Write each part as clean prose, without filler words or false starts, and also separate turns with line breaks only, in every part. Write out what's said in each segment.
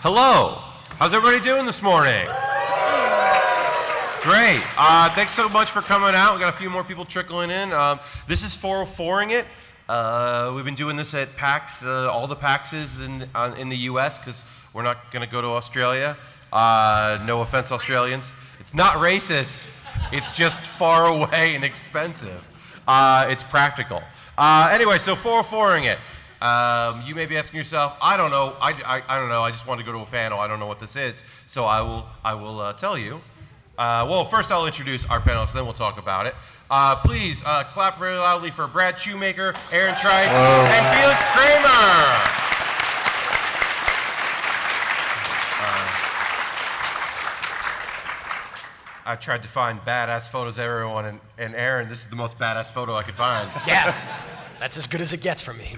Hello. How's everybody doing this morning? Great. Thanks so much for coming out. We got a few more people trickling in. This is 404ing it. We've been doing this at PAX, all the PAXs in the U.S. because we're not going to go to Australia. No offense, Australians. It's not racist. It's just far away and expensive. It's practical. Anyway, so 404ing it. You may be asking yourself, I don't know. I don't know. I just wanted to go to a panel. I don't know what this is. So I will tell you. Well, first I'll introduce our panelists, then we'll talk about it. Please clap very loudly for Brad Shoemaker, Aaron Trites, and Felix Kramer. I tried to find badass photos of everyone, and Aaron, this is the most badass photo I could find.
Yeah, that's as good as it gets from me.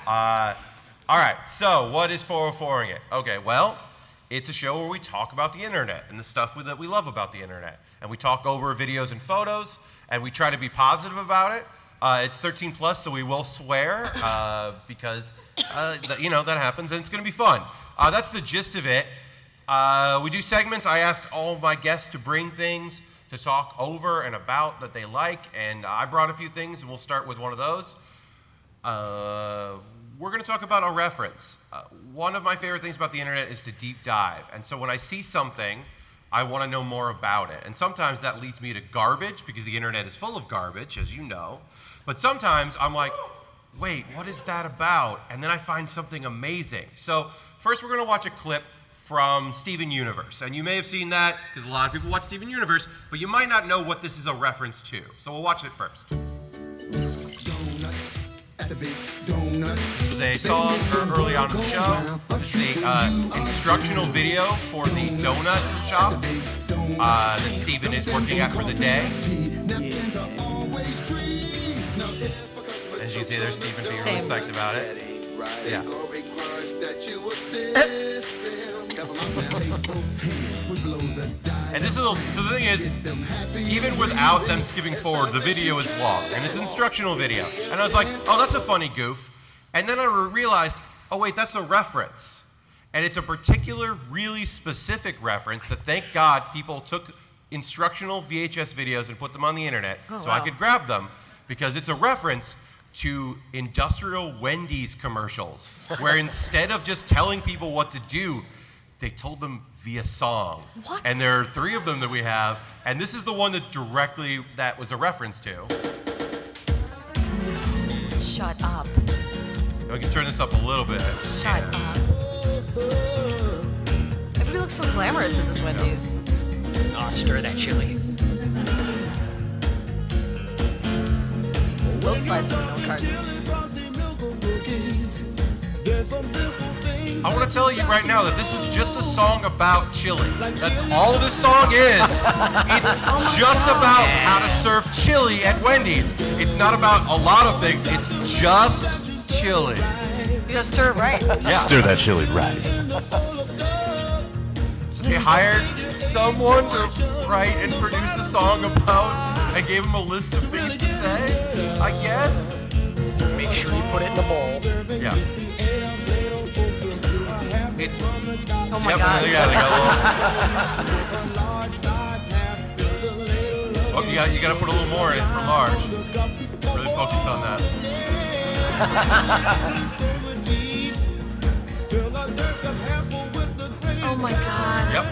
All right, so what is 404ing it? Okay, well, it's a show where we talk about the internet and the stuff that we love about the internet. And we talk over videos and photos, and we try to be positive about it. It's 13 plus, so we will swear, because, that happens, and it's gonna be fun. That's the gist of it. We do segments. I asked all of my guests to bring things to talk over and about that they like, and I brought a few things, and we'll start with one of those. We're going to talk about a reference. One of my favorite things about the internet is to deep dive. And so when I see something, I want to know more about it. And sometimes that leads me to garbage, because the internet is full of garbage, as you know. But sometimes I'm like, wait, what is that about? And then I find something amazing. So first we're going to watch a clip from Steven Universe. And you may have seen that, because a lot of people watch Steven Universe, but you might not know what this is a reference to. So we'll watch it first. This was a song early on in the show. This is an instructional video for the donut shop that Steven is working at for the day. As you can see, there's Steven being really psyched about it. Yeah. And this is so the thing is, even without them skipping forward, the video is long, and it's an instructional video. And I was like, oh, that's a funny goof. And then I realized, oh wait, that's a reference. And it's a particular, really specific reference that, thank God, people took instructional VHS videos and put them on the internet so I could grab them, because it's a reference to industrial Wendy's commercials, where instead of just telling people what to do, they told them via song.
What?
And there are 3 of them that we have, and this is the one that was a reference to.
Shut up.
And we can turn this up a little bit.
Shut up. Everybody looks so glamorous at this Wendy's.
Oh, stir that chili.
Both sides of the milk carton.
I want to tell you right now that this is just a song about chili. That's all this song is. It's just about how to serve chili at Wendy's. It's not about a lot of things. It's just chili.
You gotta stir it right.
Yeah.
Stir that chili right.
So they hired someone to write and produce a song about, and gave him a list of things to say, I guess.
Make sure you put it in a bowl.
Yeah.
Oh my God.
Yeah, they got a little. Oh, you got to put a little more in for large. Really focus on that.
Oh my God.
Yep.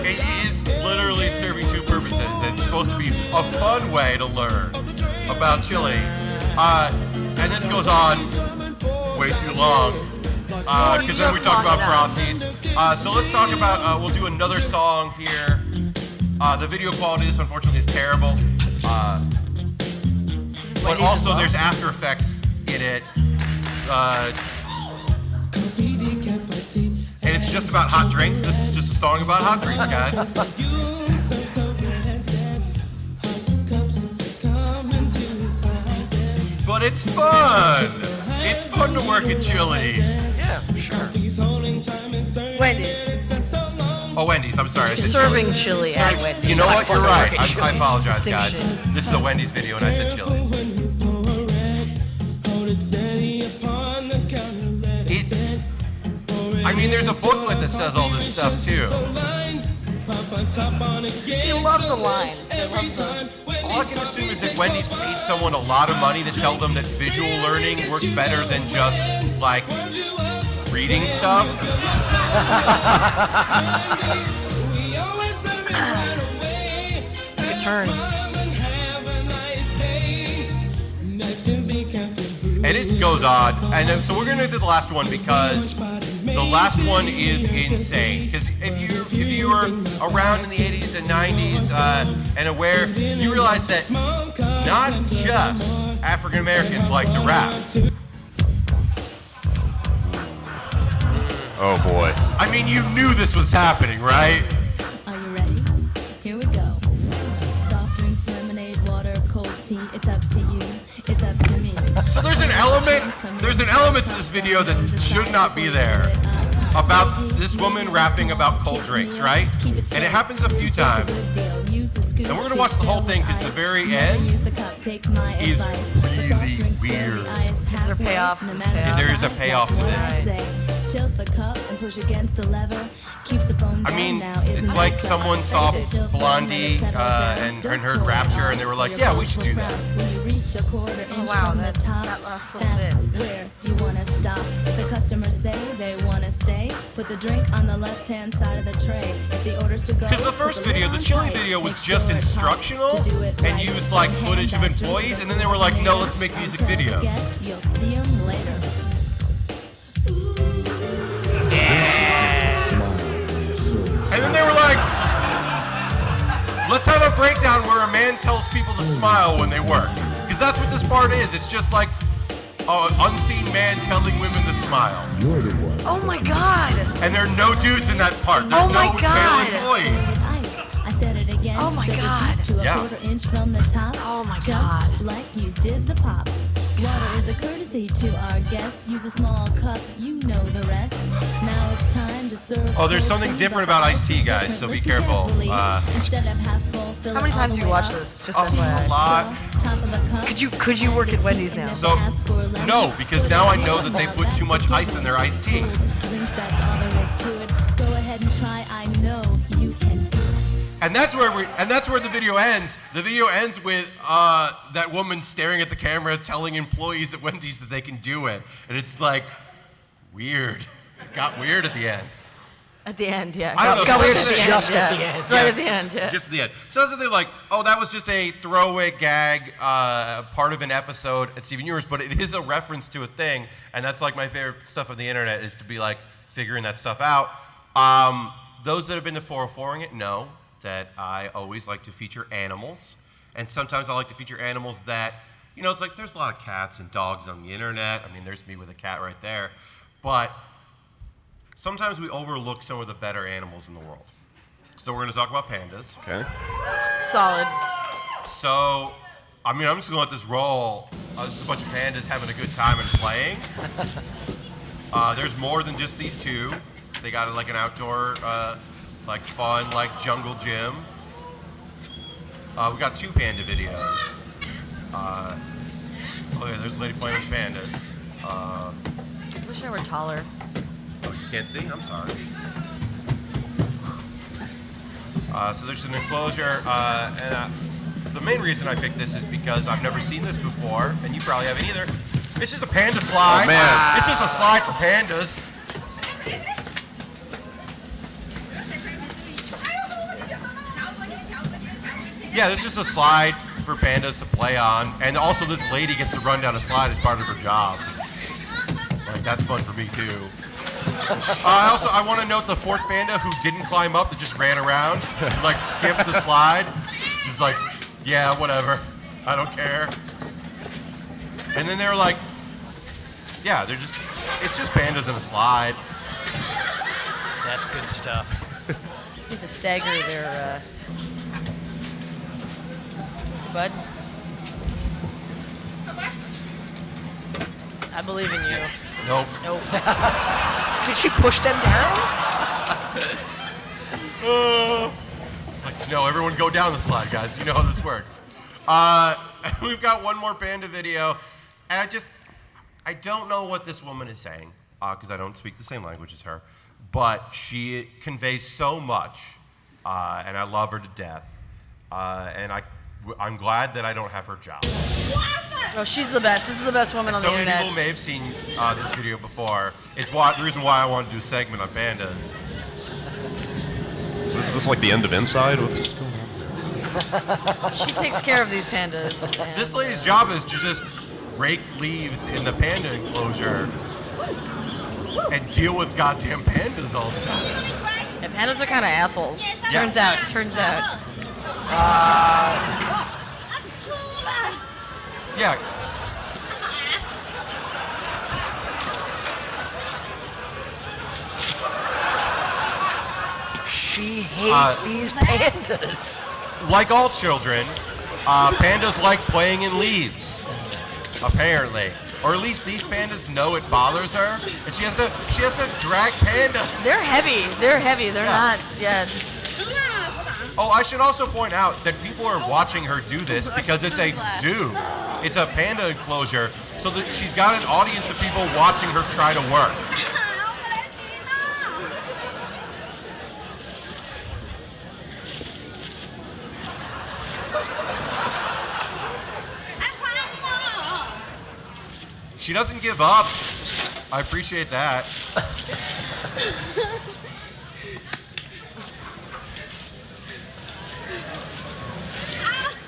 It is literally serving 2 purposes. It's supposed to be a fun way to learn about chili. And this goes on way too long. Because then we talk about Frosties. So let's talk about, we'll do another song here. The video quality, this unfortunately is terrible. But also there's After Effects in it. And it's just about hot drinks. This is just a song about hot drinks, guys. But it's fun. It's fun to work at Chili's.
Yeah, sure.
Wendy's.
Oh, Wendy's. I'm sorry. I said
Serving chili
Sorry,
at Wendy's.
You know what? You're right.
Work at
I apologize, guys.
Distinction.
This is a Wendy's video, and I said Chili's. I mean, there's a booklet that says all this stuff too.
They love the lines. They love the...
All I can assume is that Wendy's paid someone a lot of money to tell them that visual learning works better than just, like, reading stuff.
Took a turn.
And it goes on. And so we're going to do the last one because the last one is insane. Because if you were around in the 80s and 90s and aware, you realize that not just African Americans like to rap. Oh boy. I mean, you knew this was happening, right?
Are you ready? Here we go. Soft drinks, lemonade, water, cold tea. It's up to you. It's up to me.
So there's an element to this video that should not be there about this woman rapping about cold drinks, right? And it happens a few times. And we're gonna watch the whole thing because the very end is really weird.
Is there a payoff?
There is a payoff to this.
Tilt the cup and push against the lever. Keeps the phone
I mean, it's like someone saw Blondie and heard Rapture and they were like, yeah, we should do that.
Oh
wow, that last little bit.
Where you wanna stop. If the customers say they wanna stay, put the drink on the left-hand side of the tray. If the orders to go.
Because the first video, the chili video, was just instructional and used like footage of employees, and then they were like, no, let's make music videos.
You'll see 'em later.
And then they were like, let's have a breakdown where a man tells people to smile when they work. Because that's what this part is. It's just like an unseen man telling women to smile.
Oh my god!
And there are no dudes in that part. There's
Oh my
no
God.
male employees.
I said it again.
Oh my God.
To a
Yeah.
quarter inch from the top.
Oh my
Just
God.
like you did the pop. Water is a courtesy to our guests. Use a small cup, you know the rest. Now it's time to serve.
Oh, there's something different about iced tea, guys, so be careful.
Instead of half full, fill
How many
it all
times
the
have you
way
watched
up.
this? Just
A
FYI.
lot.
Top of the cup.
Could you work at Wendy's now?
So, no, because now I know that they put too much ice in their iced tea.
Drinks, that's all there is to it. Go ahead and try. I know you can do it.
And that's where the video ends. The video ends with that woman staring at the camera, telling employees at Wendy's that they can do it, and it's like weird. It got weird at the end.
At the end, yeah.
I don't know,
Got weird
just
at the end.
at
yeah.
the end,
Right
yeah.
at the end, yeah.
Just at the end. So they're like, oh, that was just a throwaway gag, part of an episode at Steven Universe, but it is a reference to a thing, and that's like my favorite stuff on the internet is to be like figuring that stuff out. Those that have been to 404ing it know that I always like to feature animals, and sometimes I like to feature animals that, you know, it's like there's a lot of cats and dogs on the internet. I mean, there's me with a cat right there, but sometimes we overlook some of the better animals in the world. So we're going to talk about pandas. Okay.
Solid.
So, I mean, I'm just going to let this roll. There's just a bunch of pandas having a good time and playing. There's more than just these two. They got like an outdoor, like fun, like jungle gym. We got 2 panda videos. Oh yeah, there's a lady playing with pandas.
I wish I were taller.
Oh, you can't see? I'm sorry. So there's an enclosure, and the main reason I picked this is because I've never seen this before, and you probably haven't either. It's just a panda slide.
Oh, man.
It's just a slide for pandas. Yeah, this is just a slide for pandas to play on, and also this lady gets to run down a slide as part of her job. Like, that's fun for me too. I want to note the 4th panda who didn't climb up, that just ran around, like skipped the slide. Just like, yeah, whatever, I don't care. And then they were like, yeah, it's just pandas in a slide.
That's good stuff.
Need to stagger their bud. I believe in you.
Nope.
Nope.
Did she push them down?
It's like, no, everyone go down the slide, guys. You know how this works. We've got one more panda video, and I don't know what this woman is saying, because I don't speak the same language as her. but she conveys so much, and I love her to death. And I'm glad that I don't have her job.
Oh, she's the best. This is the best woman on the
So many
internet.
people may have seen this video before. It's the reason why I wanted to do a segment on pandas.
Is this like the end of Inside? What's going on?
She takes care of these pandas. And,
This lady's job is to just rake leaves in the panda enclosure and deal with goddamn pandas all the time.
and pandas are kind of assholes. Turns out.
Yeah.
She hates these pandas.
Like all children, pandas like playing in leaves, apparently. Or at least these pandas know it bothers her, and she has to drag pandas.
They're heavy. They're not. Yeah.
Oh, I should also point out that people are watching her do this because it's a zoo. It's a panda enclosure, so that she's got an audience of people watching her try to work. She doesn't give up. I appreciate that.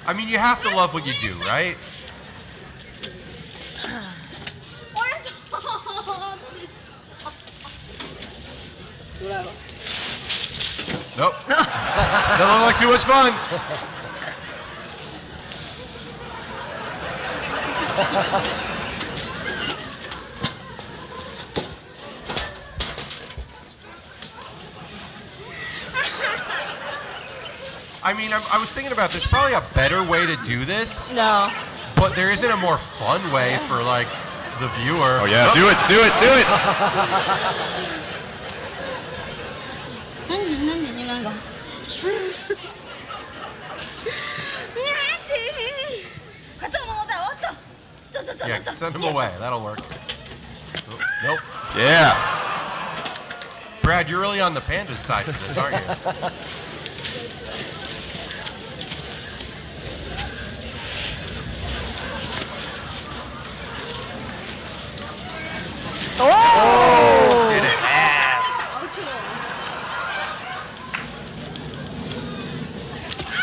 I mean, you have to love what you do, right? Nope. That looked like too much fun. I mean, I was thinking about there's probably a better way to do this,
No.
but there isn't a more fun way for like the viewer.
Oh yeah, do it.
Yeah, send them away. That'll work. Oh, nope.
Yeah.
Brad, you're really on the pandas side of this, aren't you?
Oh!
Did it.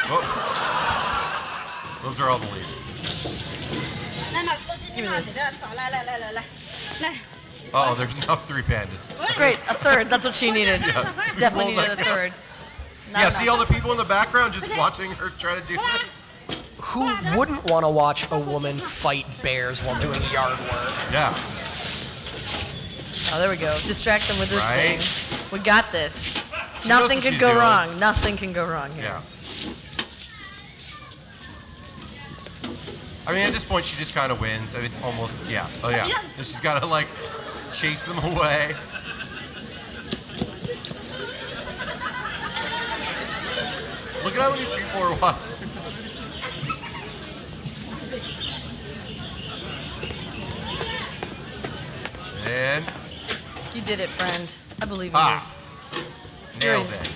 Oh. Those are all the leaves.
Give me this.
Oh, there's now 3 pandas.
Great, a third. That's what she needed.
Yeah.
Definitely
Roll
needed a
that.
third. Not
Yeah,
enough.
see all the people in the background just watching her try to do this?
Who wouldn't want to watch a woman fight bears while doing yard work?
Yeah.
Oh, there we go. Distract them with this
Right?
thing. We got this.
She knows
Nothing
what
can
she's
go
doing.
wrong. Nothing can go wrong here.
Yeah. I mean, at this point, she just kind of wins. I mean, it's almost, yeah. Oh, yeah. And she's got to, like, chase them away. Look at how many people are watching. And,
You did it, friend. I believe in you.
ah, nailed it.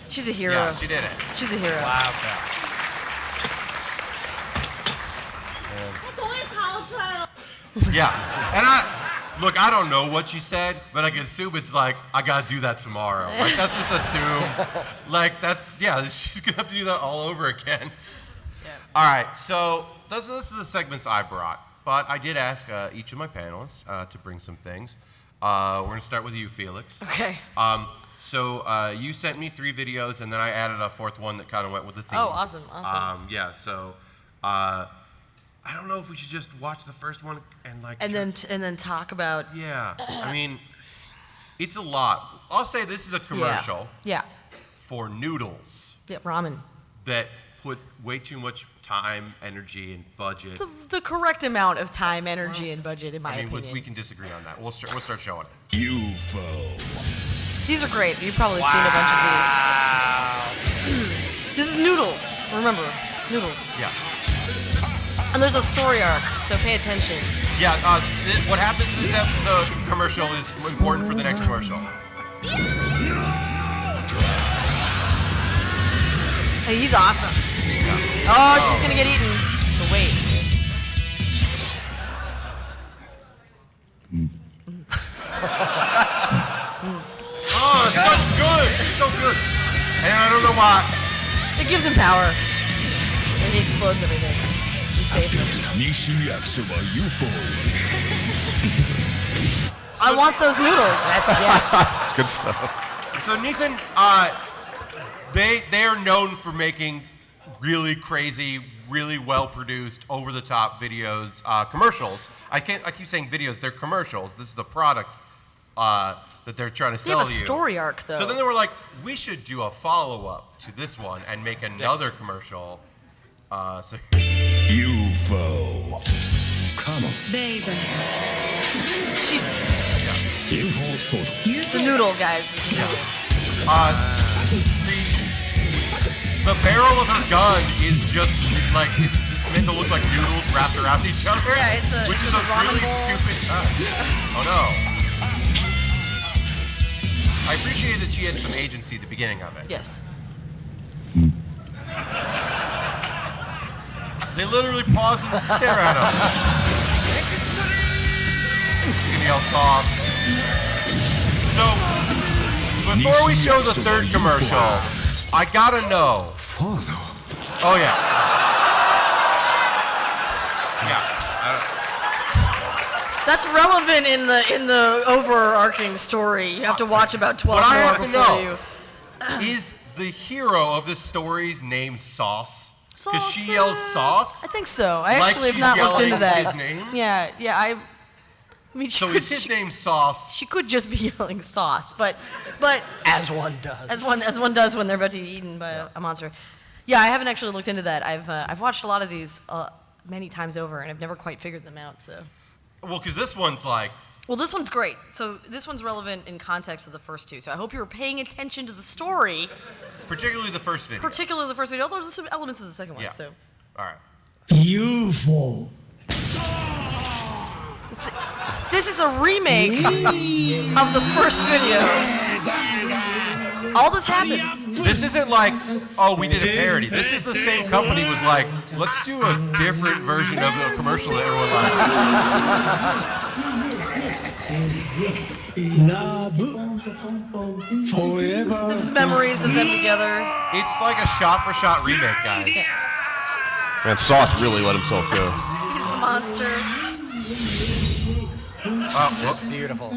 She's a hero.
Yeah, she did it.
She's a hero.
Wow. Yeah, and I don't know what she said, but I can assume it's like, I gotta do that tomorrow. Like, that's just assume. Like, she's gonna have to do that all over again.
Yeah.
All right, so this is the segments I brought, but I did ask each of my panelists to bring some things. We're gonna start with you, Felix.
Okay.
So you sent me 3 videos, and then I added a 4th one that kind of went with the theme.
Oh, awesome.
Yeah, so I don't know if we should just watch the first one and like.
And then talk about.
Yeah, I mean, it's a lot. I'll say this is a commercial
Yeah.
for noodles
Yeah. Ramen.
that put way too much time, energy, and budget.
The correct amount of time, energy, and budget, in my
I mean,
opinion.
we can disagree on that. We'll start showing it.
UFO.
These are great. You've probably seen a bunch of these. This is noodles. Remember, noodles.
Yeah.
And there's a story arc, so pay attention.
Yeah, what happens in this episode commercial is important for the next commercial.
Hey, he's awesome. Oh, she's gonna get eaten. But wait.
Oh, it's such good. It's so good. And I don't know why.
It gives him power. And he explodes everything. He saves them. I want those noodles.
That's yes.
It's good stuff.
So Nissan, they are known for making really crazy, really well-produced, over-the-top videos, commercials. I keep saying videos. They're commercials. This is a product that they're trying to
They
sell
have a
you.
story arc, though.
So then they were like, we should do a follow-up to this one and make another commercial.
UFO. Come on.
She's...
UFO.
It's a noodle, guys. It's a noodle.
The barrel of her gun is just like, it's meant to look like noodles wrapped around each other.
Yeah,
which is
a
a
ramen
really
bowl.
stupid touch. Oh no. I appreciate that she had some agency at the beginning of it.
Yes.
They literally pause and stare at him. She's gonna yell sauce. So, before we show the third commercial, I gotta know. Oh yeah. Yeah.
That's relevant in the overarching story. You have to watch about 12
What I
more
have to
before
know is the hero of this story's name Sauce? Because
Sauce,
she yells sauce?
I think so. I
Like
actually have
she's
not looked into
yelling
that.
his name?
Yeah. I mean,
So is his name Sauce?
She could just be yelling sauce, but
As one does.
as one does when they're about to be eaten by a monster. Yeah, I haven't actually looked into that. I've watched a lot of these many times over, and I've never quite figured them out. So.
Well, because this one's like,
Well, this one's great. So this one's relevant in context of the first two. So I hope you were paying attention to the story,
particularly the first video.
particularly the first video. Although there's some elements of the second one.
Yeah.
So
All right.
UFO.
this is a remake of the first video. All this happens.
This isn't like, oh, we did a parody. This is the same company was like, let's do a different version of the commercial that everyone likes.
Forever.
This is memories of them together.
It's like a shot-for-shot remake, guys.
Man, Sauce really let himself go.
He's the monster.
Oh, whoops.
Beautiful.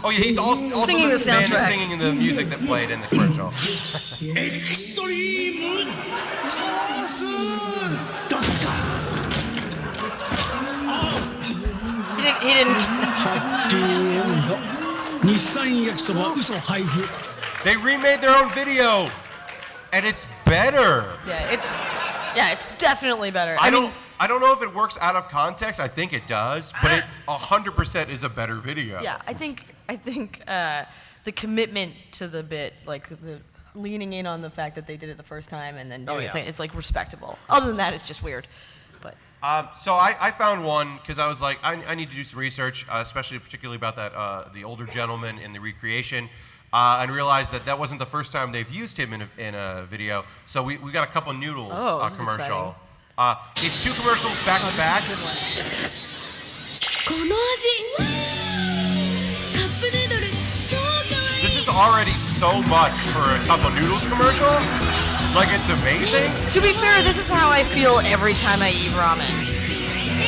Oh yeah, he's also
Singing the
this man is
soundtrack.
singing the music that played in the commercial.
Extreme Toss.
He didn't.
They remade their own video, and it's better.
Yeah, it's definitely better.
I don't know if it works out of context. I think it does, but it 100% is a better video.
Yeah, I think the commitment to the bit, like the leaning in on the fact that they did it the first time and then doing it, it's like respectable. Other than that, it's just weird. But
So I found one because I was like, I need to do some research, especially particularly about that the older gentleman in the recreation, and realized that wasn't the first time they've used him in a video. So we got a couple noodles
this is
commercial. It's two commercials back to back. This is already so much for a cup of noodles commercial. Like, it's amazing.
to be fair, this is how I feel every time I eat ramen.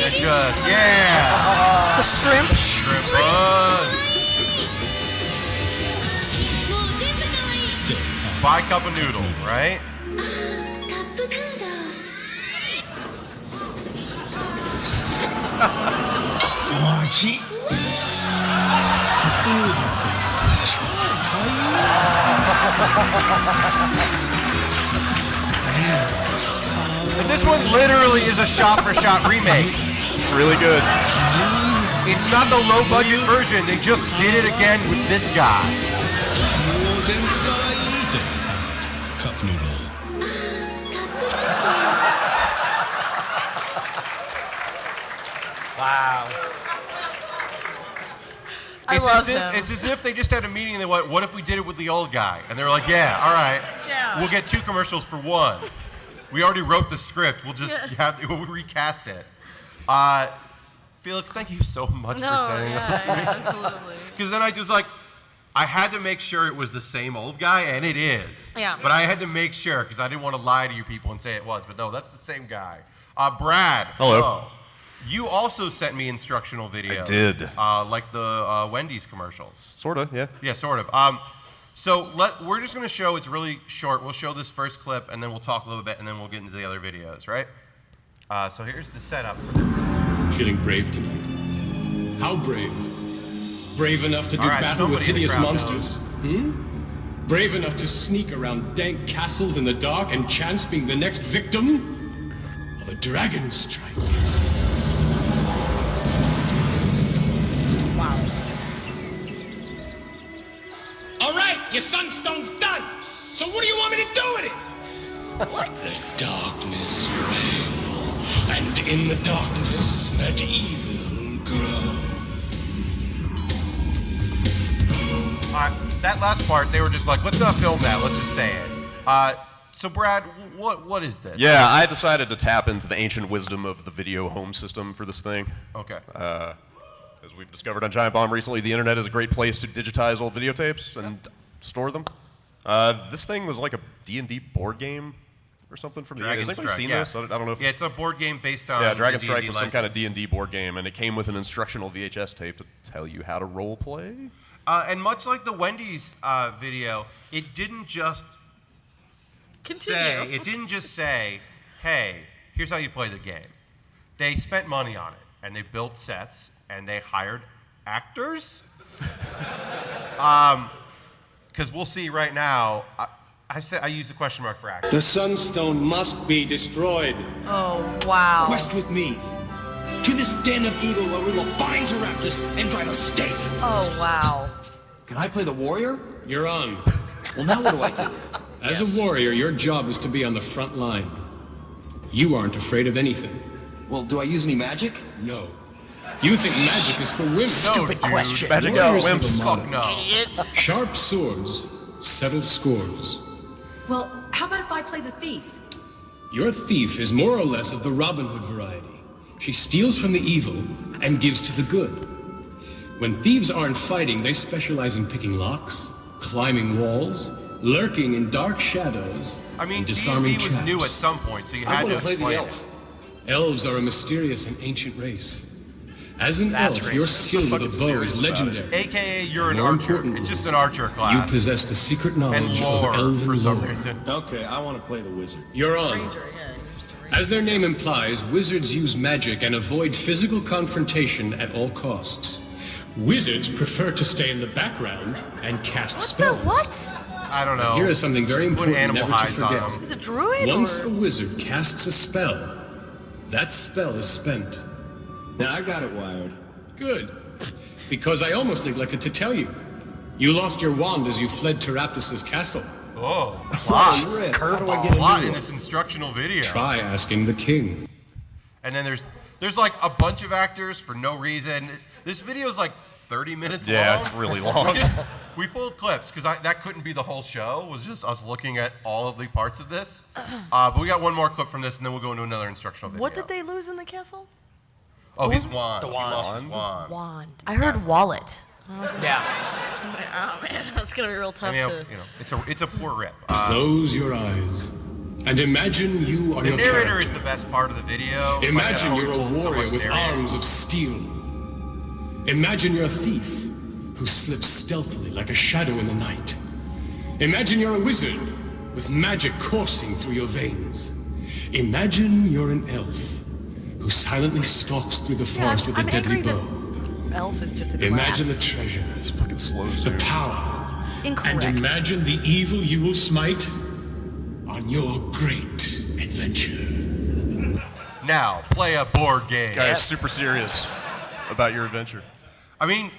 It just, yeah.
The shrimp.
Shrimp buns. Buy a cup of noodle, right? But this one literally is a shot-for-shot remake.
It's really good.
It's not the low-budget version. They just did it again with this guy.
Cup noodle.
Wow.
I love
as
them.
if, it's as if they just had a meeting and they went, what if we did it with the old guy? And they were like, yeah, all right.
Yeah.
We'll get 2 commercials for 1. We already wrote the script. We'll just we'll recast it. Felix, thank you so much for saying that.
yeah, absolutely.
Because then I just I had to make sure it was the same old guy, and it is.
Yeah.
But I had to make sure, because I didn't want to lie to you people and say it was. But no, that's the same guy. Brad.
Hello.
You also sent me instructional videos.
I did.
Like the Wendy's commercials.
Sorta, yeah.
Yeah, sort of. So we're just going to show, it's really short. We'll show this first clip, and then we'll talk a little bit, and then we'll get into the other videos, right? So here's the setup for this.
Feeling brave tonight? How brave? Brave enough to do
All right,
battle with
somebody in the
hideous
crowd
monsters? Brave enough to sneak around dank castles in the dark and chance being the next victim of a dragon strike? All right, your sunstone's done. So what do you want me to do with it? What? The darkness reign, and in the darkness let evil grow.
That last part, they were just like, let's not film that. Let's just say it. So Brad, what is this?
Yeah, I decided to tap into the ancient wisdom of the video home system for this thing.
Okay.
As we've discovered on Giant Bomb recently, the internet is a great place to digitize old videotapes and store them. This thing was like a D&D board game or something from
Dragon
Has anybody
Strike,
seen
yeah.
this? I don't know if...
Yeah, it's a board game based on
Yeah, Dragon
the
Strike
D&D
was some kind of
license.
D&D board game, and it came with an instructional VHS tape to tell you how to role play.
And much like the Wendy's video, it didn't just say, hey, here's how you play the game. They spent money on it, and they built sets, and they hired actors. Because we'll see right now. I used a question mark for actors.
The Sunstone must be destroyed.
Oh, wow.
Quest with me to this den of evil where we will bind to Raptus and drive a stake.
Oh, wow.
Can I play the warrior?
You're on.
Well, now what do I do?
As a warrior, your job is to be on the front line. You aren't afraid of anything.
Well, do I use any magic?
No. You think magic is for women.
Stupid question.
Magic
Warriors
no,
have a
wimps.
motto.
Fuck no.
Sharp swords settle scores.
Well, how about if I play the thief?
Your thief is more or less of the Robin Hood variety. She steals from the evil and gives to the good. When thieves aren't fighting, they specialize in picking locks, climbing walls, lurking in dark shadows,
I mean,
and disarming
D&D was
traps.
new at some point, so you
I
had to
want to play the
explain
elf.
it.
Elves are a mysterious and ancient race. As an
That's
elf, your
racist.
skill with
Fucking
a bow
serious
is
about it.
legendary.
AKA, you're an
More
archer.
importantly,
It's just an archer
You
class.
possess the secret
And
knowledge
lore,
of elven
for some
lore.
reason.
Okay, I want to play the wizard.
You're on.
Ranger, yeah. You're just a ranger.
As their name implies, wizards use magic and avoid physical confrontation at all costs. Wizards prefer to stay in the background and cast
What the
spells.
what?
I don't know.
Here is something very
Put
important
animal
never to
hides on
forget.
them.
Is it druid
Once
or?
a wizard casts a spell, that spell is spent.
Now I got it wired.
Good. Because I almost neglected to tell you. You lost your wand as you fled to Raptus's castle.
Oh,
Oh, Rick, how do I get
a lot
into
in
it?
this instructional video.
Try asking the king.
And then there's like a bunch of actors for no reason. This video is like 30 minutes
Yeah,
long.
it's really long.
We pulled clips because that couldn't be the whole show. It was just us looking at all of the parts of this. But we got one more clip from this, and then we'll go into another instructional video.
What did they lose in the castle?
Oh, his wand.
The
He lost
wand.
his wand.
Wand. I heard wallet.
Yeah.
Oh man, that's gonna be real tough
I mean,
to.
it's a poor rip.
Close your eyes and imagine you are
The
your
narrator
character.
is the best part of the video.
Imagine
Like,
you're a
so
warrior
much
with
narrator.
arms of steel. Imagine you're a thief who slips stealthily like a shadow in the night. Imagine you're a wizard with magic coursing through your veins. Imagine you're an elf who silently stalks through the forest with a
I'm
deadly
angry
bow.
that elf is just a class.
Imagine the treasure,
It's fucking slow
the
zoom.
power,
Incorrect.
and imagine the evil you will smite on your great adventure.
Now, play a board game.
Guys, super serious about your adventure.
I mean,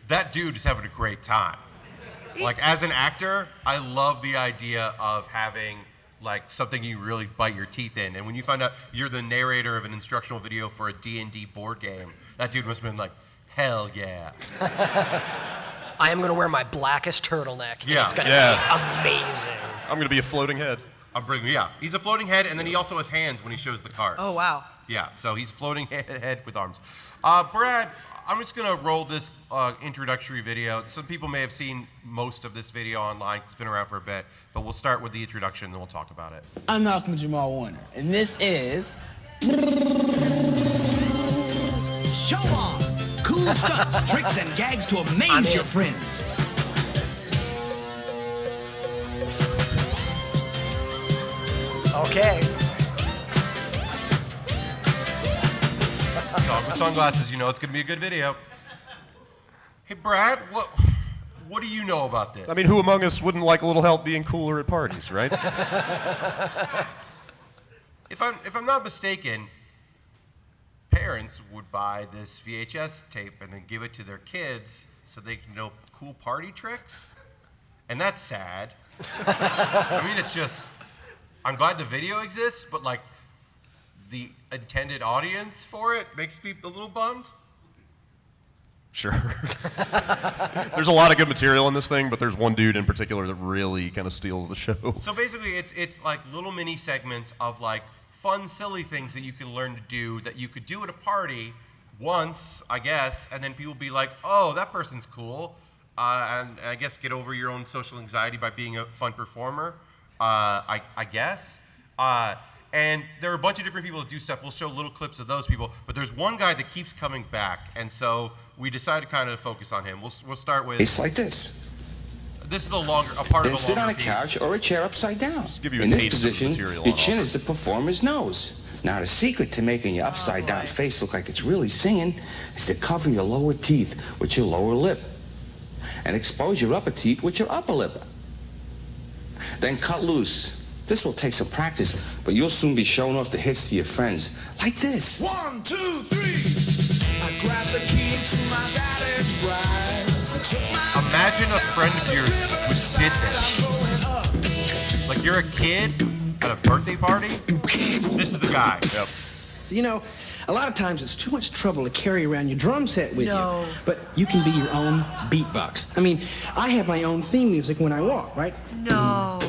that dude is having a great time. Like, as an actor, I love the idea of having like something you really bite your teeth in. And when you find out you're the narrator of an instructional video for a D&D board game, that dude must have been like, hell yeah.
I am going to wear my blackest turtleneck.
Yeah.
And it's going to be amazing.
I'm going to be a floating head.
He's a floating head, and then he also has hands when he shows the cards.
Oh, wow.
Yeah, so he's floating head with arms. Brad, I'm just going to roll this introductory video. Some people may have seen most of this video online. It's been around for a bit, but we'll start with the introduction, and then we'll talk about it.
I'm Malcolm Jamal Warner, and this is...
Show off! Cool stunts, tricks, and gags to amaze your friends.
Okay.
With sunglasses, you know it's going to be a good video. Hey, Brad, what do you know about this?
I mean, who among us wouldn't like a little help being cooler at parties, right?
If I'm not mistaken, parents would buy this VHS tape and then give it to their kids so they can know cool party tricks, and that's sad. I mean, it's just, I'm glad the video exists, but like the intended audience for it makes me a little bummed.
Sure. There's a lot of good material in this thing, but there's one dude in particular that really kind of steals the show.
So basically, it's like little mini segments of like fun, silly things that you can learn to do that you could do at a party once, I guess, and then people be like, oh, that person's cool, and I guess get over your own social anxiety by being a fun performer, I guess. And there are a bunch of different people that do stuff. We'll show little clips of those people, but there's one guy that keeps coming back, and so we decided to kind of focus on him. We'll start with...
It's like this.
This is a part of a longer piece.
Then sit on a couch or a chair upside down.
Just give you a
In this
taste of
position,
material
your
on
chin
offer.
is the performer's nose. Now, the secret to making your upside-down face look like it's really singing is to cover your lower teeth with your lower lip and expose your upper teeth with your upper lip. Then cut loose. This will take some practice, but you'll soon be showing off the hits to your friends like this.
1, 2, 3. I grabbed the key to my daddy's ride.
Imagine a friend of yours who did this. Like you're a kid at a birthday party. This is the guy.
You know, a lot of times it's too much trouble to carry around your drum set with you. But you can be your own beatbox. I mean, I have my own theme music when I walk, right?
No.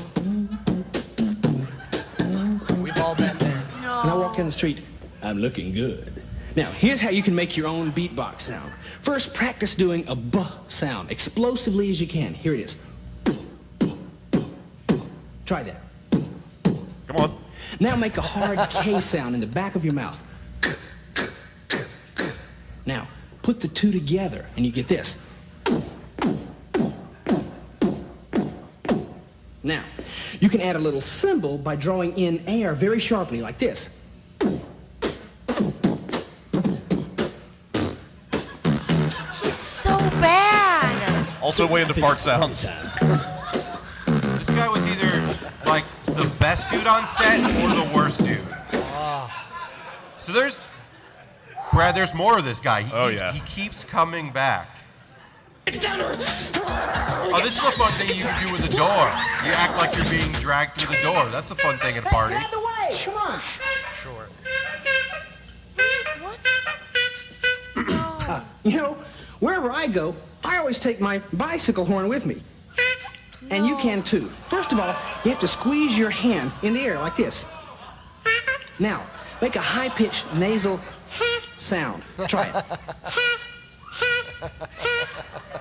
We've all been there.
No.
When I walk down the street, I'm looking good. Now, here's how you can make your own beatbox sound. First, practice doing a B sound, explosively as you can. Here it is. Try that.
Come on.
Now make a hard K sound in the back of your mouth. Now, put the two together and you get this. Now, you can add a little cymbal by drawing in air very sharply like this.
He's so bad.
Also way into fart sounds.
This guy was either like the best dude on set or the worst dude. So there's more of this guy. He keeps coming back. Oh, this is a fun thing you can do with the door. You act like you're being dragged through the door. That's a fun thing at a party.
Get out of the way! Come on.
Sure.
What?
You know, wherever I go, I always take my bicycle horn with me. And you can too. First of all, you have to squeeze your hand in the air like this. Now, make a high-pitched nasal sound. Try it.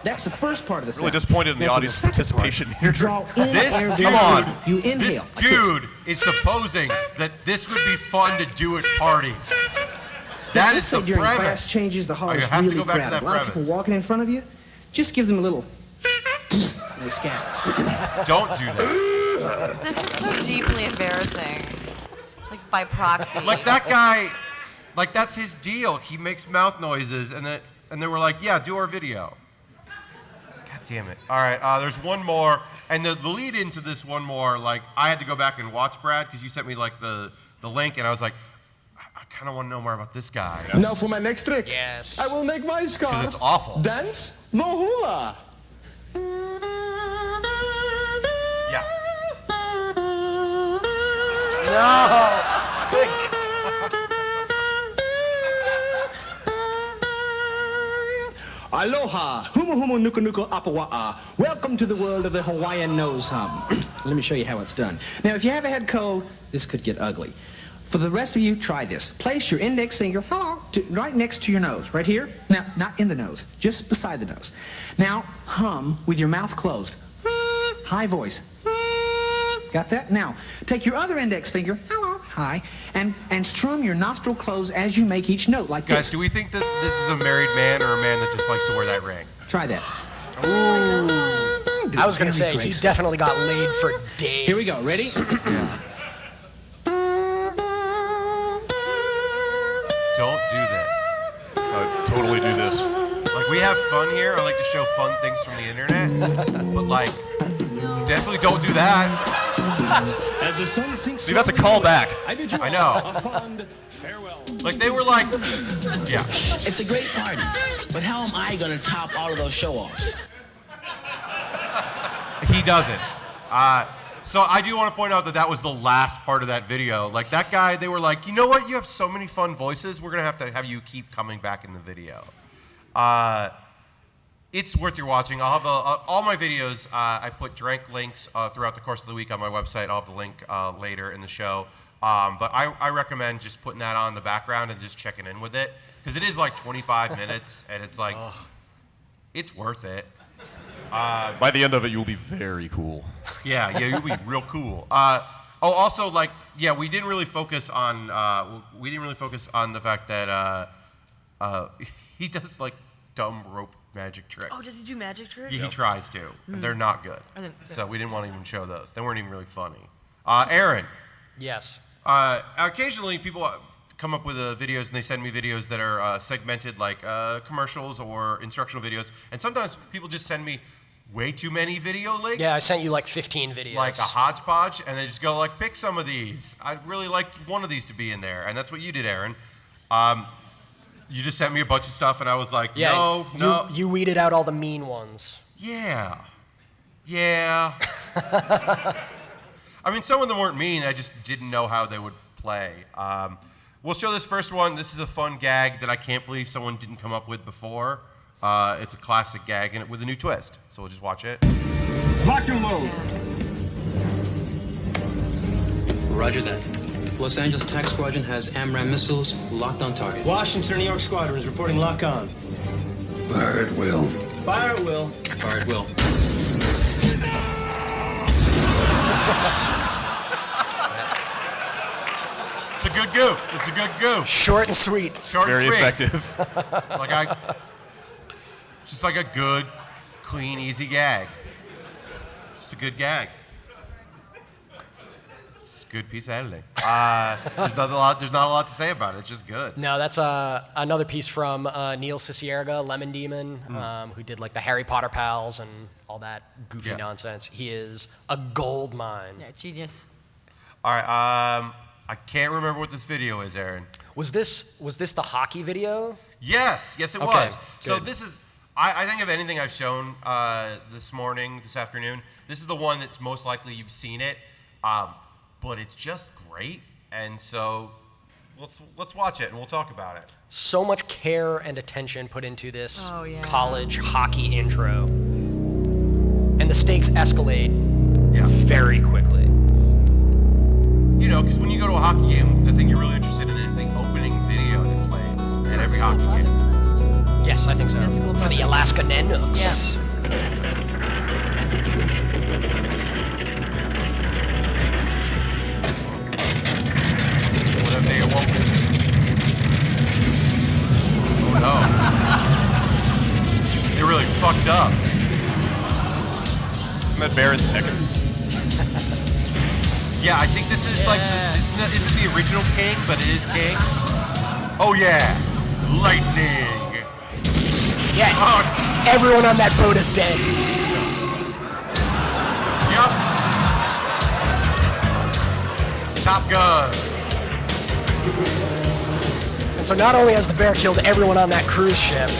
That's the first part of the sound.
Really disappointed in the
Now, for
audience
second
participation
part,
here.
You draw in
This
air
dude,
very
come on.
deep. You inhale.
This dude is supposing that this would be fun to do at parties. That
Let's
is the
say during
premise.
class changes, the hall
You
is
have to
really
go back to
crowded.
that
A lot of
premise.
people walking in front of you. Just give them a little. They scatter.
Don't do that.
This is so deeply embarrassing. Like by proxy.
Like that guy, like that's his deal. He makes mouth noises, and they were like, yeah, do our video. God damn it. All right, there's one more, and the lead into this one more, like I had to go back and watch Brad because you sent me like the link, and I was like, I kind of want to know more about this guy.
Now for my next trick.
Yes.
I will make my scarf
'Cause it's awful.
dance the hula.
Yeah.
No. Good.
Aloha, humu humu nuku nuku apawa'a. Welcome to the world of the Hawaiian nose hum. Let me show you how it's done. Now, if you have a head cold, this could get ugly. For the rest of you, try this. Place your index finger right next to your nose, right here. Now, not in the nose, just beside the nose. Now, hum with your mouth closed. High voice. Got that? Now, take your other index finger, high, and strum your nostril closed as you make each note, like
Guys,
this.
do we think that this is a married man or a man that just likes to wear that ring?
Try that.
I was going to say, he definitely got laid for days.
Here we go. Ready?
Don't do this.
Totally do this.
Like, we have fun here. I like to show fun things from the internet. But, like, definitely don't do that.
As the sun sinks.
See, that's a callback.
I know.
A fond farewell.
Like, they were like, yeah.
It's a great party, but how am I gonna top all of those show-offs?
He doesn't. So I do want to point out that that was the last part of that video. Like, that guy, they were like, you know what? You have so many fun voices. We're going to have you keep coming back in the video. It's worth your watching. I'll have all my videos. I put direct links throughout the course of the week on my website. I'll have the link later in the show. But I recommend just putting that on in the background and just checking in with it. Because it is like 25 minutes, and it's like, it's worth it.
By the end of it, you'll be very cool.
Yeah, you'll be real cool. Also, like, yeah, we didn't really focus on the fact that he does like dumb rope magic tricks.
Oh, does he do magic tricks?
Yeah, he tries to. And they're not good. So we didn't want to even show those. They weren't even really funny. Aaron.
Yes.
Occasionally, people come up with videos, and they send me videos that are segmented, like commercials or instructional videos. And sometimes people just send me way too many video links.
Yeah, I sent you like 15 videos.
Like a hodgepodge, and they just go like, pick some of these. I'd really like one of these to be in there. And that's what you did, Aaron. You just sent me a bunch of stuff, and I was like, no.
You weeded out all the mean ones.
Yeah. I mean, some of them weren't mean. I just didn't know how they would play. We'll show this first one. This is a fun gag that I can't believe someone didn't come up with before. It's a classic gag and with a new twist. So we'll just watch it.
Lock and load.
Roger that. Los Angeles Attack Squadron has AMRAAM missiles locked on target.
Washington, New York Squadron is reporting lock on.
Fire at will.
Fire at will.
Fire at will.
It's a good goof. It's a good goof.
Short and sweet.
Very effective.
Just like a good, clean, easy gag. Just a good gag. It's a good piece of editing. There's not a lot to say about it. It's just good.
No, that's another piece from Neil Cicierega, Lemon Demon, who did like the Harry Potter pals and all that goofy nonsense. He is a gold mine.
Yeah, genius.
All right. I can't remember what this video is, Aaron.
Was this the hockey video?
Yes, it
Okay,
was. So
good.
this is, I think of anything I've shown this afternoon, this is the one that's most likely you've seen it, but it's just great, and so let's watch it and we'll talk about it.
So much care and attention put into this college hockey intro, and the stakes escalate very quickly.
You know, because when you go to a hockey game, the thing you're really interested in is the opening video that plays at every hockey game.
Yes, I think so. For the Alaska Nanooks.
Yeah.
What have they awoken? Oh no. They're really fucked up.
Isn't that Baer and Tekken?
Yeah, I think this is like, this isn't the original King, but it is King. Oh yeah, lightning.
Yeah, everyone on that boat is dead.
Yep. Top Gun.
And so not only has the Baer killed everyone on that cruise ship,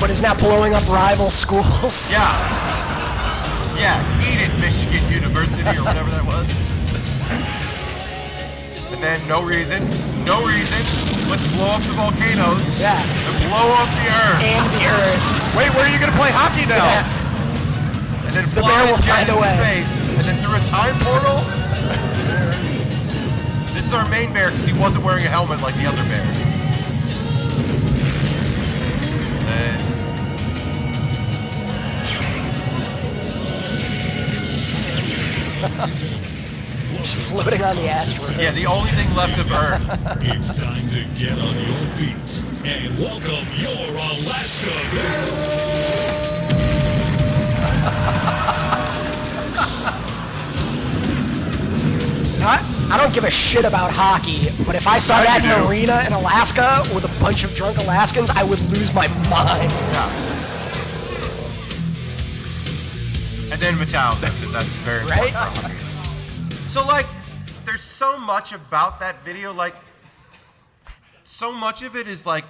but is now blowing up rival schools.
Yeah, eat it, Michigan University, or whatever that was. then no reason. Let's blow up the volcanoes.
Yeah.
And blow up the Earth.
And the Earth.
Wait, where are you gonna play hockey now?
Yeah.
And then
The
fly
bear
a
will
jet
find a
into
way.
space. And then through a time portal. This is our main bear because he wasn't wearing a helmet like the other bears.
Just floating on the asteroid.
Yeah, the only thing left of Earth.
It's time to get on your feet and welcome your Alaska Bear.
I don't give a shit about hockey, but if I saw that in an arena in Alaska with a bunch of drunk Alaskans, I would lose my mind.
Yeah. And then Metallica, because that's very
Right?
important for hockey. So, like, there's so much about that video. Like, so much of it is, like,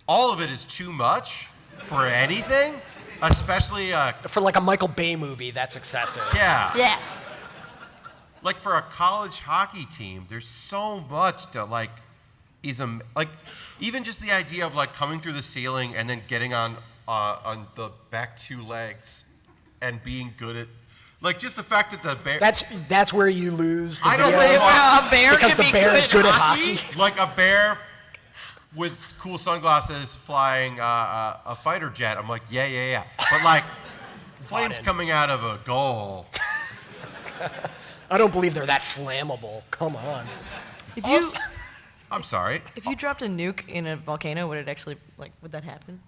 all of it is too much for anything, especially...
For, like, a Michael Bay movie, that's excessive.
Yeah.
Yeah.
Like, for a college hockey team, there's so much that, like, like, even just the idea of, like, coming through the ceiling and then getting on the back two legs and being good at, like, just the fact that the bear...
That's where you lose the
I don't
video.
know why.
A bear
because
can
the
be
bear is
good
good
at
at hockey.
Like a bear with cool sunglasses flying a fighter jet. I'm like, yeah. But, like, flames coming out of a goal...
I don't believe they're that flammable. Come on.
If you,
I'm sorry.
If you dropped a nuke in a volcano, would it actually, like, would that happen?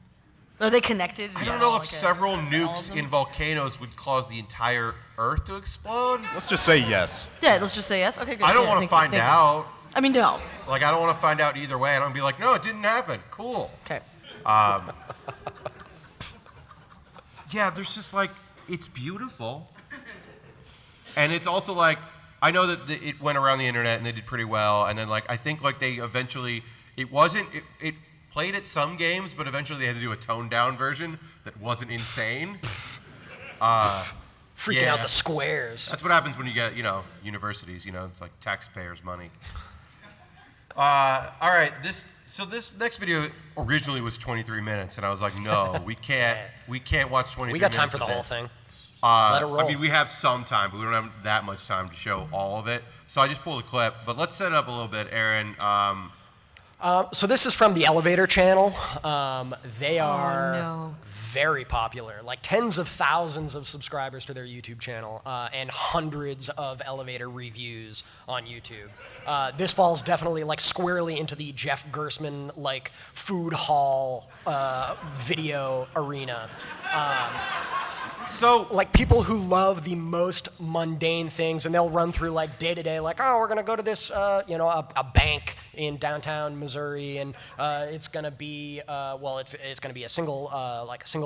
Are they connected?
I don't know if several nukes in volcanoes would cause the entire Earth to explode.
Let's just say yes.
Yeah, let's just say yes. Okay, good.
I don't
Yeah,
want to find out.
I mean, no.
Like, I don't want to find out either way. I don't be like, no, it didn't happen. Cool.
Okay.
Yeah, there's just, like, it's beautiful. And it's also like, I know that it went around the internet and they did pretty well. And then, like, I think, like, they eventually, it played at some games, but eventually they had to do a toned down version that wasn't insane.
Freaking out the squares.
That's what happens when you get, universities, it's like taxpayers' money. All right, this next video originally was 23 minutes, and I was like, no, we can't watch 23 minutes.
We got time for the
of
whole
this.
thing. Let it roll.
I mean, we have some time, but we don't have that much time to show all of it. So I just pulled a clip, but let's set it up a little bit, Aaron.
So this is from the Elevator channel. They are very popular, like tens of thousands of subscribers to their YouTube channel, and hundreds of elevator reviews on YouTube. This falls definitely like squarely into the Jeff Gersman like food hall video arena. So, like, people who love the most mundane things, and they'll run through, like, day-to-day, like, oh, we're going to go to this, a bank in downtown Missouri, and it's going to be, it's going to be a single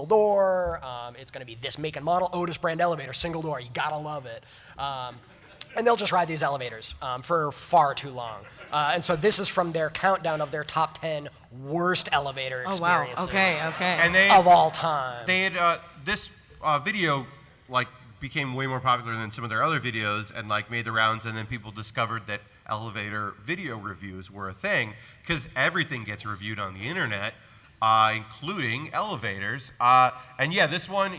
door, it's going to be this make and model, Otis brand elevator, single door, you got to love it. And they'll just ride these elevators for far too long. And so this is from their countdown of their top 10 worst elevator experiences.
Oh, wow. Okay.
And
of all time.
They had, this video, like, became way more popular than some of their other videos and, like, made the rounds, and then people discovered that elevator video reviews were a thing, because everything gets reviewed on the internet, including elevators. And yeah, this one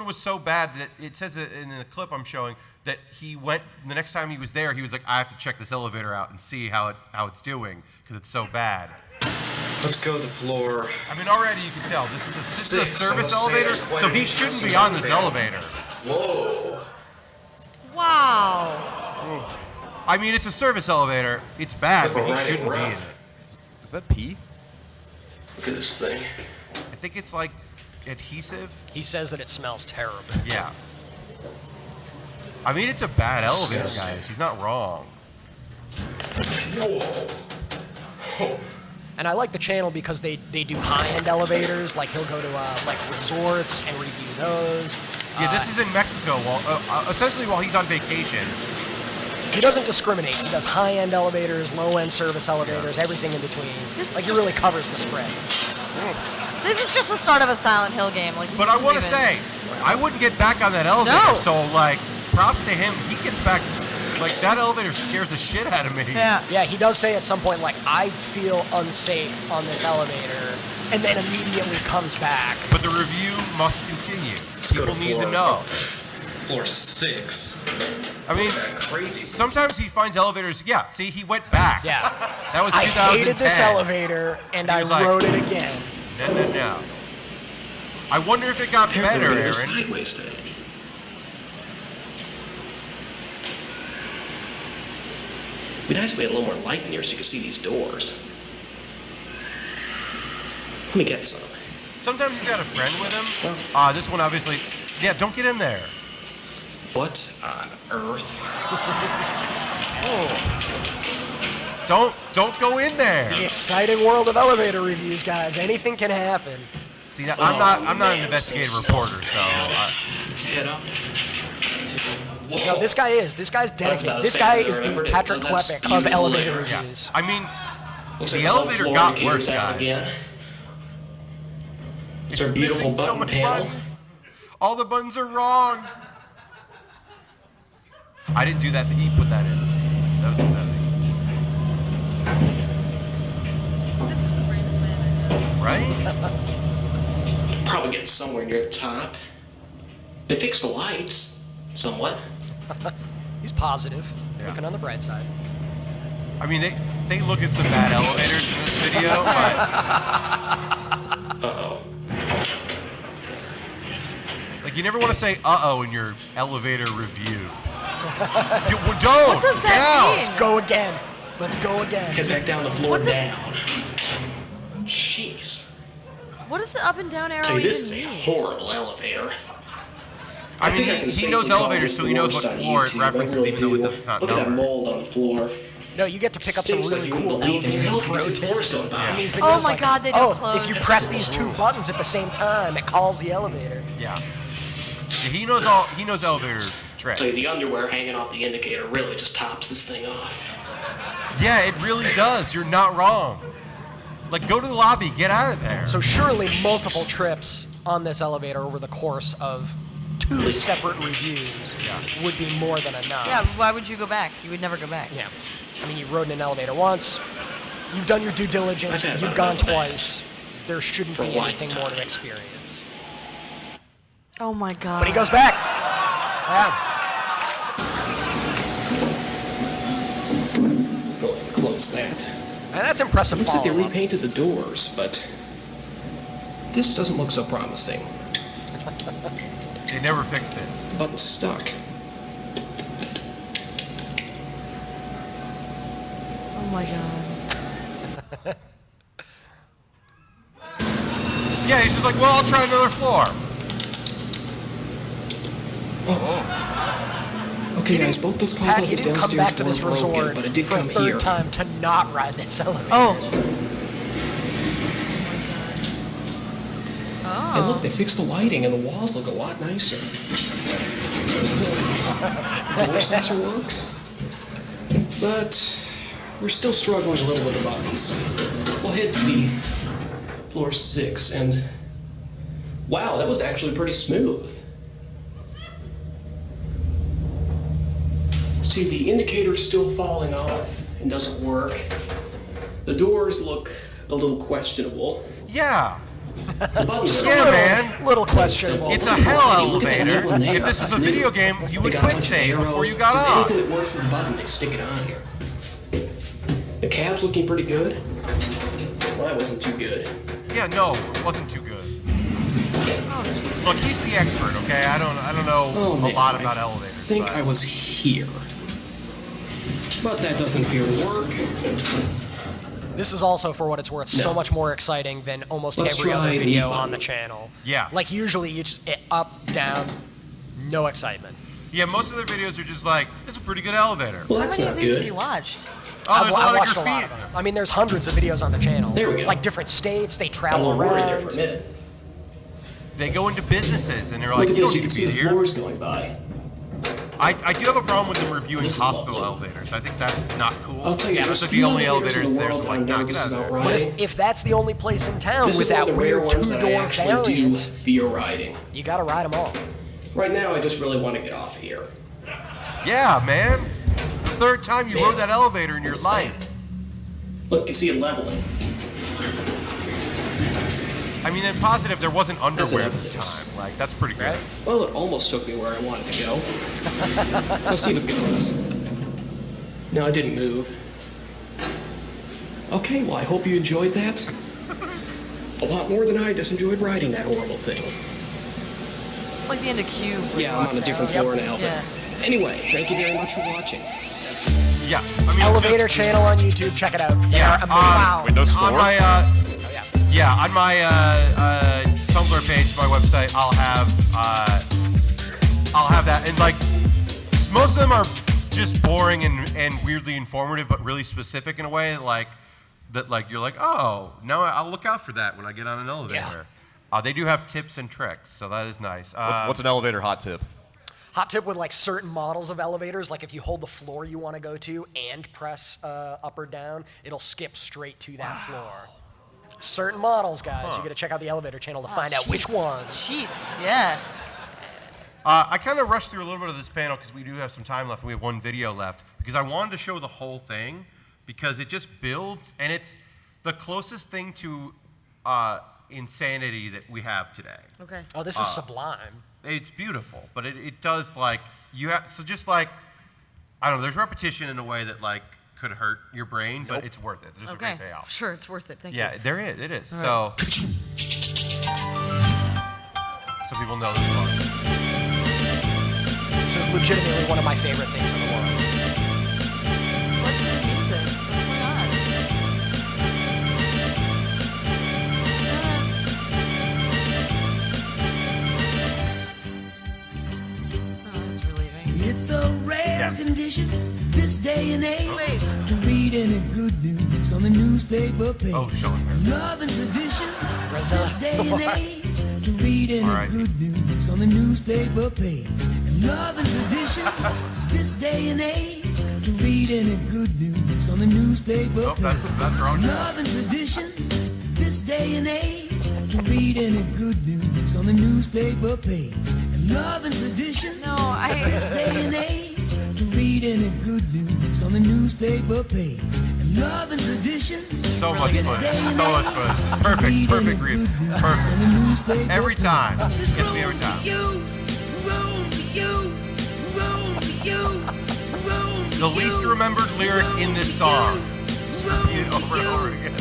was so bad that it says it in the clip I'm showing that the next time he was there, he was like, I have to check this elevator out and see how it's doing, because it's so bad.
Let's go to the floor.
I mean, already you can tell this is a service elevator, so he shouldn't be on this elevator.
Whoa.
Wow.
I mean, it's a service elevator. It's bad, but he shouldn't be in it.
Is that pee?
Look at this thing.
I think it's like adhesive.
He says that it smells terrible.
Yeah. I mean, it's a bad elevator, guys. He's not wrong.
Whoa.
And I like the channel because they do high-end elevators. Like, he'll go to like resorts and review those.
Yeah, this is in Mexico. Essentially while he's on vacation.
He doesn't discriminate. He does high-end elevators, low-end service elevators, everything in between. He really covers the spread.
This is just the start of a Silent Hill game.
But I want to say, I wouldn't get back on that elevator.
No.
So, like, props to him. He gets back Like, that elevator scares the shit out of me.
Yeah, he does say at some point, like, I feel unsafe on this elevator, and then immediately comes back.
But the review must continue. People need to know.
Floor 6.
I mean, sometimes he finds elevators. Yeah, see, he went back.
Yeah.
That was
I
2010.
hated this elevator, and I
He was like,
rode it again.
No. I wonder if it got better, Aaron.
Sideways today. It'd be nice if we had a little more light in here so you could see these doors. Let me get some.
Sometimes he's got a friend with him. This one obviously. Yeah, don't get in there.
What on earth?
Don't go in there.
The exciting world of elevator reviews, guys. Anything can happen.
See, I'm not an investigative reporter, so.
Get up.
No, this guy is. This guy's dedicated. This guy is the Patrick Klepek of elevator reviews.
I mean, the elevator got worse, guys.
It's our beautiful
missing so
button
many
panel.
buttons. All the buttons are wrong. I didn't do that. He put that in. That was pathetic. Right?
Probably getting somewhere near the top. They fixed the lights, somewhat.
He's positive, looking on the bright side.
I mean, they look at some bad elevators in this video, but...
Uh-oh.
Like, you never want to say uh-oh in your elevator review. Don't!
What does that mean?
Let's go again. Let's go again.
Head back down the floor down. Jeez.
What does the up and down arrow
Tell you,
even
this is a
mean?
horrible elevator.
I mean, he knows elevators, so he knows what floor it references, even though it does not
Look at that
number.
mold on the floor.
No, you get to pick up some really cool elevator pro tips. These
Oh
videos
my
like,
God, they don't close.
if you press these two buttons at the same time, it calls the elevator.
Yeah. He knows elevator tricks.
Tell you, the underwear hanging off the indicator really just tops this thing off.
Yeah, it really does. You're not wrong. Like, go to the lobby. Get out of there.
So surely multiple trips on this elevator over the course of 2 separate reviews would be more than enough.
Yeah, why would you go back? You would never go back.
Yeah. I mean, you rode in an elevator once. You've done your due diligence. You've gone twice. There shouldn't be anything more to experience.
Oh my God.
But he goes back. Yeah.
Go ahead and close that.
And that's impressive.
Looks like they
follow-up.
repainted the doors, but this doesn't look so promising.
They never fixed it.
Button's stuck.
Oh my God.
Yeah, he's just like, well, I'll try another floor.
Okay, guys, both those
Pat,
clock
he
buttons
didn't come
downstairs
back to this
weren't broken,
resort
but it did
for a
come
third
here.
time to not ride this elevator.
Oh.
And look, they fixed the lighting and the walls look a lot nicer. Door sensor works, but we're still struggling a little with the buttons. We'll head to the floor 6, and wow, that was actually pretty smooth. See, the indicator's still falling off and doesn't work. The doors look a little questionable.
Yeah.
The buttons are
Yeah, man.
Little questionable.
It's a hell
Look at that
elevator.
one there.
If this was a
That's
video
new.
game, you
They
would
got a
quick
bunch of
save before
arrows.
you got
Just
off.
anything that works as a button, they stick it on here. The cab's looking pretty good. Well, that wasn't too good.
Yeah, no, it wasn't too good. Look, he's the expert, okay? I don't know a lot about elevators.
I think I was here. But that doesn't appear to work.
This is also, for what it's worth, so
No.
much more exciting than almost
Let's
every other
try the
video
button.
on the channel.
Yeah.
Like, usually you just up, down, no excitement.
Yeah, most of their videos are just like, it's a pretty good elevator.
Well,
How
that's
many
not
of these have
good.
you watched?
Oh, there's a lot of
watched
graffiti.
a lot of them. I mean, there's hundreds of videos on the channel.
There we go.
Like different states, they
I'm a
travel
little worried there
around.
for a minute.
They go into businesses and they're
Look
like,
at
you
this,
don't
you
need
can
to
see
be
the
here.
floors going by.
I do have a problem with them reviewing
This is
hospital
lovely.
elevators. I think that's not cool.
I'll tell you,
yeah,
there's
those are
few
the only
elevators
elevators
in the
there, so
world
like,
I'm
nah,
nervous
get out of
about
there.
riding.
But if that's the only place in town
This
with
is one
that
of the rare
weird
ones that I
two-door
actually do
variant,
fear riding.
you gotta ride them all.
Right now, I just really want to get off of here.
Yeah, man. third time you rode that elevator in your life.
Look, you can see it leveling.
I mean, in positive, there wasn't underwear this
evidence.
time. Like, that's pretty good.
Well, it almost took me where I wanted to go. Let's see if it goes. No, it didn't move. Okay, well, I hope you enjoyed that. A lot more than I just enjoyed riding that horrible thing.
It's like the end of Cube.
Yeah, I'm on a different floor now.
Yeah.
But anyway, thank you very much for watching.
Yeah, I mean,
Elevator channel on YouTube. Check it out. They are amazing.
Wow.
Windows Store?
On my, on my Tumblr page, my website, I'll have that, and like, most of them are just boring and weirdly informative, but really specific in a way, like that. Like you're like, oh, now I'll look out for that when I get on an elevator. They do have tips and tricks, so that is nice.
What's an elevator hot tip?
Hot tip with like certain models of elevators, like if you hold the floor you want to go to and press up or down, it'll skip straight to that floor. Certain models, guys. You got to check out the elevator channel to find out which ones.
Cheats, yeah.
I kind of rushed through a little bit of this panel because we do have some time left and we have one video left, because I wanted to show the whole thing because it just builds, and it's the closest thing to insanity that we have today.
Okay.
Oh, this is sublime.
It's beautiful, but it does, like, you have, so just like, I don't know, there's repetition in a way that like could hurt your brain, but it's worth it. There's a great payoff.
Sure, it's worth it. Thank you.
Yeah, there is. It is.
All right.
So people know this one.
This is legitimately one of my favorite things in the world.
What's the music? What's going on? Oh, I was relieving.
It's a rare condition this day and age to read any good news on the newspaper page.
Oh, Sean.
Love and tradition this day and age to read any good news on the newspaper page. And love and tradition this day and age to read any good news on the newspaper page.
That's wrong.
Love and tradition this day and age to read any good news on the newspaper page. And love and tradition this day and age to read any good news on the newspaper page. And love and tradition.
So much fun. So much fun. Perfect read. Perfect. Every time. Gets me every time. The least remembered lyric in this song. Just repeat it over and over again.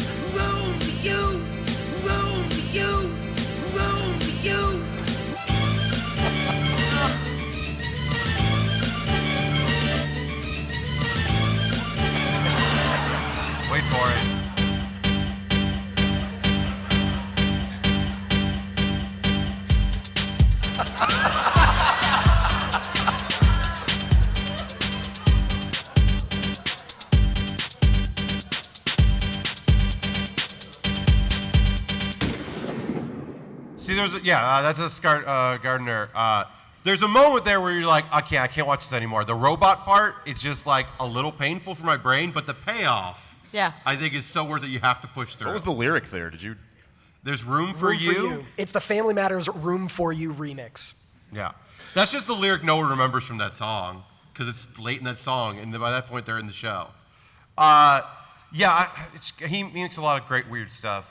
Wait for it. See, that's a Gardner. There's a moment there where you're like, I can't watch this anymore. The robot part, it's just like a little painful for my brain, but the payoff, I think is so worth it. You have to push through.
What was the lyric there?
There's room for you.
It's the Family Matters Room for You remix.
Yeah, that's just the lyric no one remembers from that song because it's late in that song, and by that point they're in the show. He makes a lot of great weird stuff.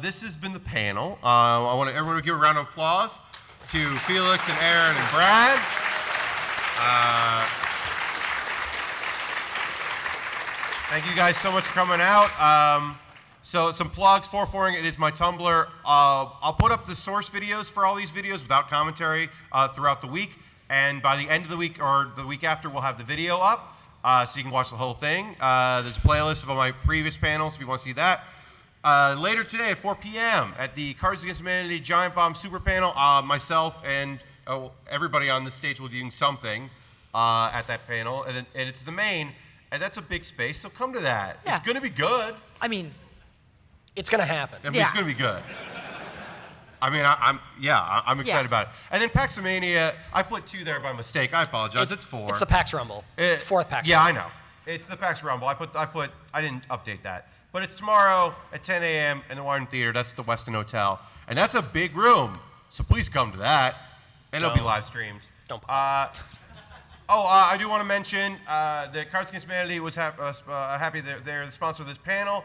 This has been the panel. I want everyone to give a round of applause to Felix and Aaron and Brad. Thank you guys so much for coming out. So some plugs for it is my Tumblr. I'll put up the source videos for all these videos without commentary throughout the week. And by the end of the week or the week after, we'll have the video up so you can watch the whole thing. There's a playlist of all my previous panels if you want to see that. Later today at 4 p.m. at the Cards Against Humanity Giant Bomb Super Panel, myself and everybody on this stage will be doing something at that panel. And it's the main, and that's a big space, so come to that.
Yeah.
It's going to be good.
I mean,
it's going to happen.
I mean, it's going to be good. I mean, I'm excited about it. And then PAX Mania, I put 2 there by mistake. I apologize. It's 4.
It's the PAX Rumble. It's 4th PAX Rumble.
Yeah, I know. It's the PAX Rumble. I didn't update that. But it's tomorrow at 10 a.m. in the Warren Theater. That's the Westin Hotel. And that's a big room. So please come to that. And it'll be live streamed. I do want to mention that Cards Against Humanity was happy they're the sponsor of this panel.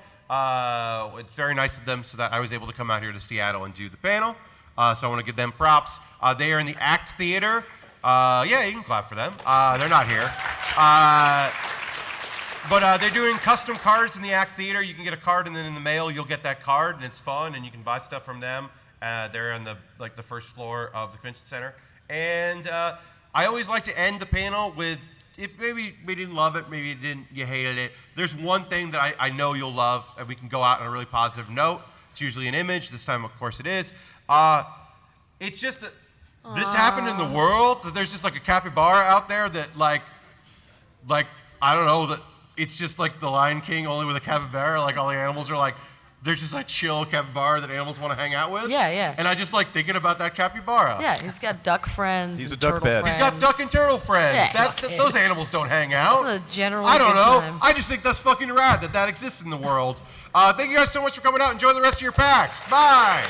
It's very nice of them so that I was able to come out here to Seattle and do the panel. So I want to give them props. They are in the ACT Theater. Yeah, you can clap for them. They're not here. But they're doing custom cards in the ACT Theater. You can get a card, and then in the mail you'll get that card, and it's fun, and you can buy stuff from them. They're on the first floor of the convention center. And I always like to end the panel with, if maybe we didn't love it, maybe you hated it. There's one thing that I know you'll love, and we can go out on a really positive note. It's usually an image. This time, of course, it is. It's just that this happened in the world, that there's just like a capybara out there that like I don't know, that it's just like the Lion King only with a capybara. Like all the animals are like, there's just like chill capybara that animals want to hang out with.
Yeah, yeah.
And I just like thinking about that capybara.
Yeah, he's got duck friends.
He's a
and
duck
turtle
bed.
friends.
He's got duck and turtle friends.
Yes.
Those animals don't hang out.
A generally
I don't
good
know.
time.
I just think that's fucking rad that exists in the world. Thank you guys so much for coming out. Enjoy the rest of your PAX. Bye.